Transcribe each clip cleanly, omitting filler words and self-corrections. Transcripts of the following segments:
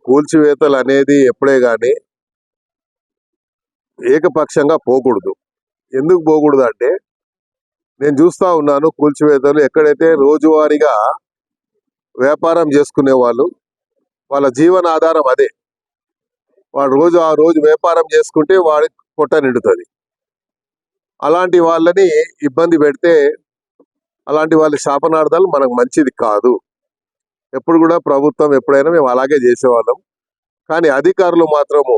కూల్చివేతలు అనేది ఎప్పుడే గాని ఏకపక్షంగా పోకూడదు. ఎందుకు పోకూడదు అంటే, నేను చూస్తా ఉన్నాను కూల్చివేతలు ఎక్కడైతే రోజువారీగా వ్యాపారం చేసుకునే వాళ్ళు, వాళ్ళ జీవనాధారం అదే. వాడు ఆ రోజు వ్యాపారం చేసుకుంటే వాడికి పొట్ట నిండుతుంది. అలాంటి వాళ్ళని ఇబ్బంది పెడితే, అలాంటి వాళ్ళ శాపనార్థాలు మనకు మంచిది కాదు. ఎప్పుడు కూడా ప్రభుత్వం ఎప్పుడైనా మేము అలాగే చేసేవాళ్ళం. కానీ అధికారులు మాత్రము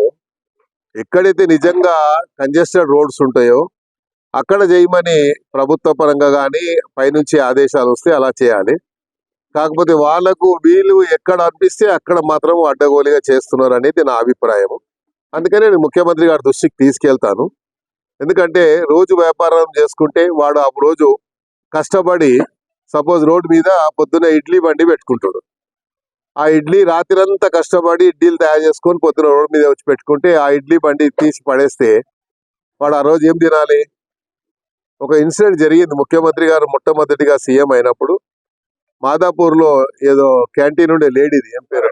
ఎక్కడైతే నిజంగా కంజెస్టెడ్ రోడ్స్ ఉంటాయో అక్కడ చేయమని ప్రభుత్వ పరంగా కానీ పైనుంచి ఆదేశాలు వస్తే అలా చేయాలి. కాకపోతే వీళ్ళు ఎక్కడ అనిపిస్తే అక్కడ మాత్రం అడ్డగోలుగా చేస్తున్నారు అనేది నా అభిప్రాయం. అందుకనే నేను ముఖ్యమంత్రి గారి దృష్టికి తీసుకెళ్తాను. ఎందుకంటే రోజు వ్యాపారం చేసుకుంటే వాడు ఆ రోజు కష్టపడి, సపోజ్ రోడ్డు మీద పొద్దున్న ఇడ్లీ బండి పెట్టుకుంటాడు. ఆ ఇడ్లీ రాత్రంతా కష్టపడి ఇడ్లీలు తయారు చేసుకొని పొద్దున రోడ్డు మీద వచ్చి పెట్టుకుంటే ఆ ఇడ్లీ బండి తీసి పడేస్తే వాడు ఆ రోజు ఏం తినాలి? ఒక ఇన్సిడెంట్ జరిగింది. ముఖ్యమంత్రి గారు మొట్టమొదటిగా సీఎం అయినప్పుడు మాదాపూర్లో ఏదో క్యాంటీన్ ఉండే లేడీది, ఏం పేరు,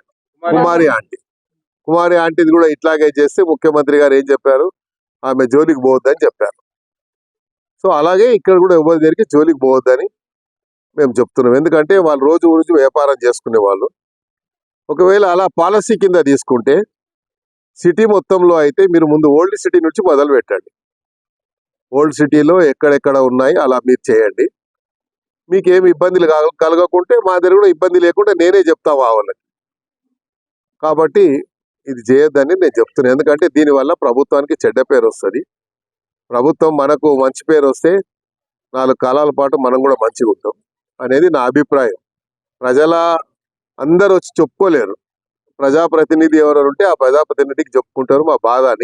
కుమారి ఆంటీది కూడా ఇట్లాగే చేస్తే ముఖ్యమంత్రి గారు ఏం చెప్పారు? ఆమె జోలికి పోవద్దని చెప్పారు. సో అలాగే ఇక్కడ కూడా ఎవరి దగ్గరికి జోలికి పోవద్దని మేము చెప్తున్నాం. ఎందుకంటే వాళ్ళు రోజు వ్యాపారం చేసుకునే వాళ్ళు. ఒకవేళ అలా పాలసీ కింద తీసుకుంటే సిటీ మొత్తంలో అయితే మీరు ముందు ఓల్డ్ సిటీ నుంచి మొదలు పెట్టండి. ఓల్డ్ సిటీలో ఎక్కడెక్కడ ఉన్నాయి అలా మీరు చేయండి. మీకేమి ఇబ్బందులు కలగకుంటే మా దగ్గర కూడా ఇబ్బంది లేకుండా నేనే చెప్తా వాళ్ళకి. కాబట్టి ఇది చేయొద్దని నేను చెప్తున్నాను. ఎందుకంటే దీనివల్ల ప్రభుత్వానికి చెడ్డ పేరు వస్తుంది. ప్రభుత్వం మనకు మంచి పేరు వస్తే 4 కాలాల పాటు మనం కూడా మంచిగా ఉంటాం అనేది నా అభిప్రాయం. అందరూ వచ్చి చెప్పుకోలేరు. ప్రజాప్రతినిధి ఎవరు ఉంటే ఆ ప్రజాప్రతినిధికి చెప్పుకుంటారు మా బాధ అని.